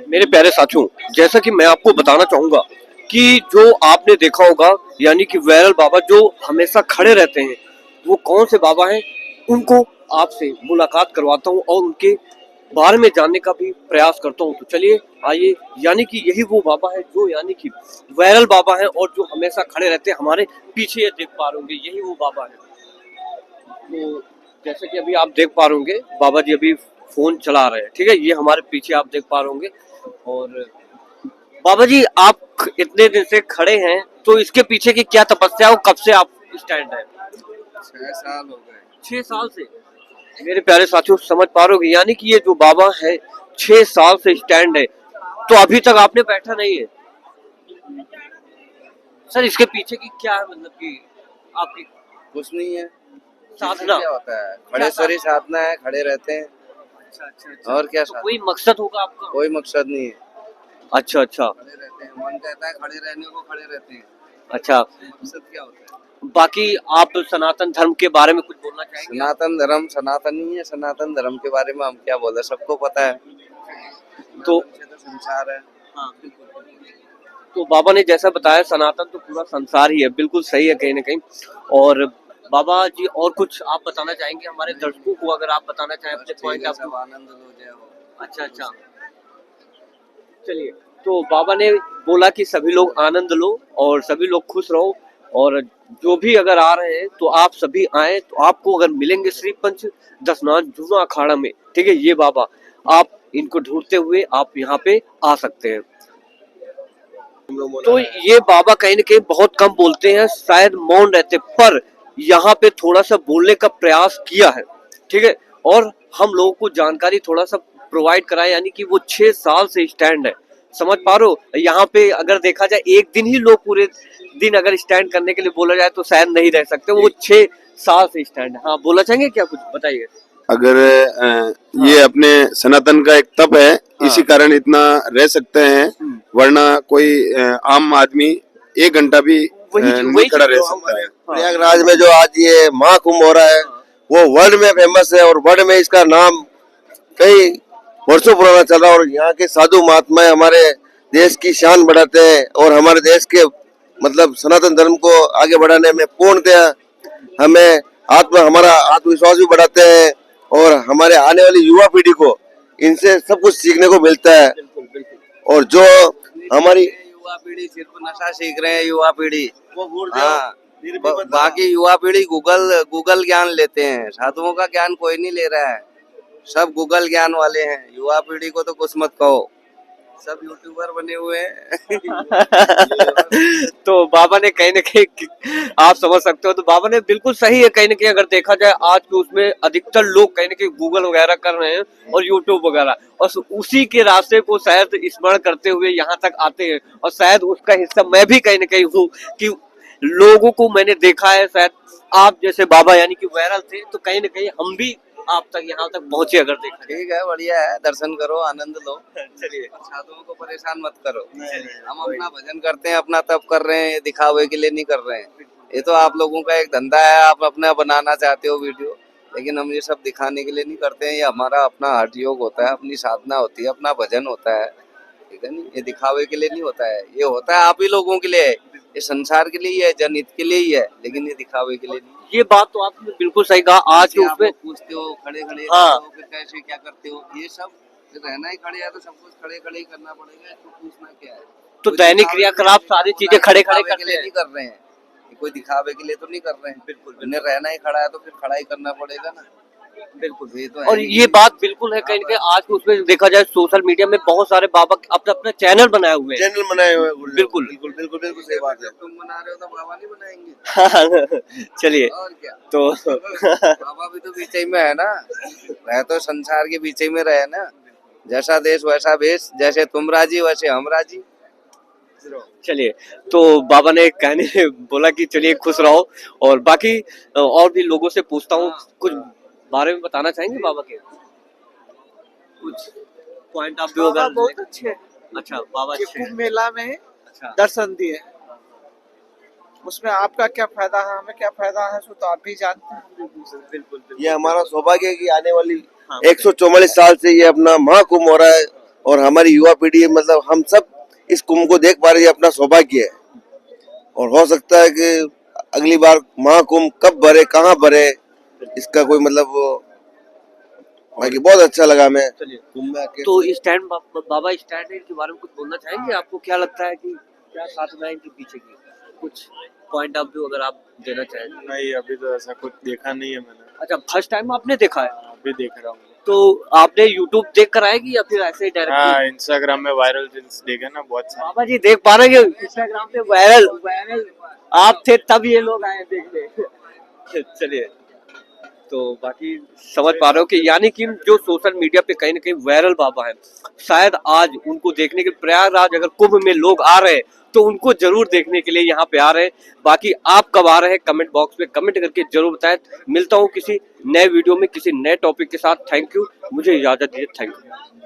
मेरे प्यारे साथियों, जैसा कि मैं आपको बताना चाहूंगा कि जो आपने देखा होगा यानी कि वायरल बाबा जो हमेशा खड़े रहते हैं, वो कौन से बाबा हैं, उनको आपसे मुलाकात करवाता हूं और उनके बारे में जानने का भी प्रयास करता हूं। तो चलिए आइए, यानी कि यही वो बाबा है जो यानी कि वायरल बाबा है और जो हमेशा खड़े रहते हैं हमारे पीछे, ये देख पा रहे होंगे यही वो बाबा है। तो जैसे कि अभी आप देख पा रहे होंगे बाबा जी अभी फोन चला रहे हैं, ठीक है, ये हमारे पीछे आप देख पा रहे होंगे। और बाबा जी आप इतने दिन से खड़े हैं, तो इसके पीछे की क्या तपस्या और कब से आप स्टैंड है? 6 साल हो गए। 6 साल से। मेरे प्यारे साथियों समझ पा रहे होगे, यानी कि ये जो बाबा है 6 साल से स्टैंड है, तो अभी तक आपने बैठा नहीं है। सर इसके पीछे की क्या है, मतलब कि आपकी कुछ नहीं है। साधना क्या होता है, खड़ेश्वरी साधना है, खड़े रहते हैं। अच्छा अच्छा अच्छा। और क्या तो कोई मकसद होगा आपका? कोई मकसद नहीं है। अच्छा अच्छा खड़े रहते हैं, मन कहता है खड़े रहने को, खड़े रहते हैं। अच्छा। मकसद क्या होता है? बाकी आप सनातन धर्म के बारे में कुछ बोलना चाहेंगे? सनातन धर्म सनातन ही है। सनातन धर्म के बारे में हम क्या बोले, सबको पता है। तो तो संसार है। हाँ बिल्कुल। तो बाबा ने जैसा बताया सनातन तो पूरा संसार ही है, बिल्कुल सही है कहीं ना कहीं। और बाबा जी और कुछ आप बताना चाहेंगे हमारे दर्शकों को, अगर आप बताना चाहें अपने पॉइंट ऑफ व्यू? आनंद लो, जय हो। अच्छा अच्छा। चलिए, तो बाबा ने बोला कि सभी लोग आनंद लो और सभी लोग खुश रहो, और जो भी अगर आ रहे हैं तो आप सभी आए, तो आपको अगर मिलेंगे श्री पंच दसनाथ जूना अखाड़ा में, ठीक है, ये बाबा आप इनको ढूंढते हुए आप यहाँ पे आ सकते हैं। तो ये बाबा कहीं ना कहीं बहुत कम बोलते हैं, शायद मौन रहते, पर यहाँ पे थोड़ा सा बोलने का प्रयास किया है, ठीक है, और हम लोगों को जानकारी थोड़ा सा प्रोवाइड कराया, यानी कि वो 6 साल से स्टैंड है। समझ पा रहे हो, यहाँ पे अगर देखा जाए एक दिन ही लोग पूरे दिन अगर स्टैंड करने के लिए बोला जाए तो शायद नहीं रह सकते, वो 6 साल से स्टैंड है। हाँ बोलना चाहेंगे क्या, कुछ बताइए। अगर ये अपने सनातन का एक तप है, इसी कारण इतना रह सकते हैं, वरना कोई आम आदमी 1 घंटा भी नहीं खड़ा रह सकता है। प्रयागराज में जो आज ये महाकुंभ हो रहा है, वो वर्ल्ड में फेमस है और वर्ल्ड में इसका नाम कई वर्षों पुराना चल रहा है। और यहाँ के साधु महात्मा हमारे देश की शान बढ़ाते हैं और हमारे देश के मतलब सनातन धर्म को आगे बढ़ाने में पूर्णतया हमें हमारा आत्मविश्वास भी बढ़ाते हैं और हमारे आने वाली युवा पीढ़ी को इनसे सब कुछ सीखने को मिलता है। और जो हमारी युवा पीढ़ी सिर्फ नशा सीख रहे हैं, युवा पीढ़ी हाँ, बाकी युवा पीढ़ी गूगल ज्ञान लेते हैं। साधुओं का ज्ञान कोई नहीं ले रहा है, सब गूगल ज्ञान वाले हैं। युवा पीढ़ी को तो कुछ मत कहो, सब यूट्यूबर बने हुए हैं। तो बाबा ने कहीं ना कहीं आप समझ सकते हो, तो बाबा ने बिल्कुल सही है कहीं ना कहीं, अगर देखा जाए आज के उसमें अधिकतर लोग कहीं ना कहीं गूगल वगैरह कर रहे हैं और यूट्यूब वगैरह, और उसी के रास्ते को शायद स्मरण करते हुए यहाँ तक आते हैं, और शायद उसका हिस्सा मैं भी कहीं ना कहीं हूँ कि लोगों को मैंने देखा है, शायद आप जैसे बाबा यानी कि वायरल थे, तो कहीं ना कहीं हम भी आप तक यहाँ तक पहुंचे अगर देखा। ठीक है, बढ़िया है, दर्शन करो, आनंद लो। चलिए, साधुओं को परेशान मत करो। हम अपना भजन करते हैं, अपना तप कर रहे हैं, दिखावे के लिए नहीं कर रहे हैं। ये तो आप लोगों का एक धंधा है, आप अपना बनाना चाहते हो वीडियो, लेकिन हम ये सब दिखाने के लिए नहीं करते हैं। ये हमारा अपना हठ योग होता है, अपनी साधना होती है, अपना भजन होता है, ठीक है नहीं। ये दिखावे के लिए नहीं होता है, ये होता है आप ही लोगों के लिए, ये संसार के लिए है, जनहित के लिए ही है, लेकिन ये दिखावे के लिए नहीं। ये बात तो आपने बिल्कुल सही कहा। आज के उसमें पूछते हो खड़े खड़े हाँ, फिर कैसे क्या करते हो, ये सब रहना ही खड़े है तो सब कुछ खड़े खड़े ही करना पड़ेगा, इसको पूछना क्या है। तो दैनिक क्रियाकलाप सारी चीजें खड़े खड़े करते हैं, नहीं कर रहे हैं, कोई दिखावे के लिए तो नहीं कर रहे हैं। बिल्कुल, उन्हें रहना ही खड़ा है तो फिर खड़ा ही करना पड़ेगा ना। बिल्कुल, ये तो और ये बात बिल्कुल है कहीं ना कहीं। आज के उसमें देखा जाए सोशल मीडिया में बहुत सारे बाबा अपना अपना चैनल बनाए हुए हैं, चैनल बनाए हुए हैं। बिल्कुल बिल्कुल बिल्कुल बिल्कुल सही बात है। तुम बना रहे हो तो बाबा नहीं बनाएंगे। चलिए, और क्या, तो बाबा भी तो बीच में है ना, रह तो संसार के बीच में रहे ना। जैसा देश वैसा भेष, जैसे तुम राजी वैसे हम राजी। चलिए, तो बाबा ने कहने बोला कि चलिए खुश रहो, और बाकी और भी लोगों से पूछता हूँ, कुछ बारे में बताना चाहेंगे बाबा के, कुछ पॉइंट ऑफ व्यू अगर? बहुत अच्छे। अच्छा, बाबा अच्छे कुंभ हैं। मेला में अच्छा, दर्शन दिए, उसमें आपका क्या फायदा है, हमें क्या फायदा है, सो तो आप भी जानते हैं। बिल्कुल ये हमारा सौभाग्य है कि आने वाली हाँ, 144 साल से ये अपना महाकुंभ हो रहा है और हमारी युवा पीढ़ी मतलब हम सब इस कुंभ को देख पा रही है, अपना सौभाग्य है। और हो सकता है कि अगली बार महाकुंभ कब भरे, कहाँ भरे, इसका कोई मतलब बाकी बहुत अच्छा लगा हमें चलिए, कुंभ में आके। तो स्टैंड बाबा स्टैंड के बारे में कुछ बोलना चाहेंगे? आपको क्या लगता है कि क्या साधना है इनके पीछे की? कुछ पॉइंट ऑफ व्यू अगर आप देना चाहें। नहीं, अभी तो ऐसा कुछ देखा नहीं है मैंने। अच्छा, फर्स्ट टाइम आपने देखा है? अभी देख रहा हूँ। तो आपने यूट्यूब देख कर आएगी या फिर ऐसे ही डायरेक्ट? हाँ, इंस्टाग्राम में वायरल रील्स देखे ना बहुत सारे। बाबा जी देख पा रहे हैं इंस्टाग्राम पे वायरल आप थे तब ये लोग आए देखने। चलिए, तो बाकी समझ पा रहे हो कि यानी कि जो सोशल मीडिया पे कहीं ना कहीं वायरल बाबा है, शायद आज उनको देखने के प्रयागराज अगर कुंभ में लोग आ रहे हैं तो उनको जरूर देखने के लिए यहाँ पे आ रहे हैं। बाकी आप कब आ रहे हैं कमेंट बॉक्स में कमेंट करके जरूर बताएं। मिलता हूँ किसी नए वीडियो में किसी नए टॉपिक के साथ। थैंक यू, मुझे इजाजत दीजिए। Thank you.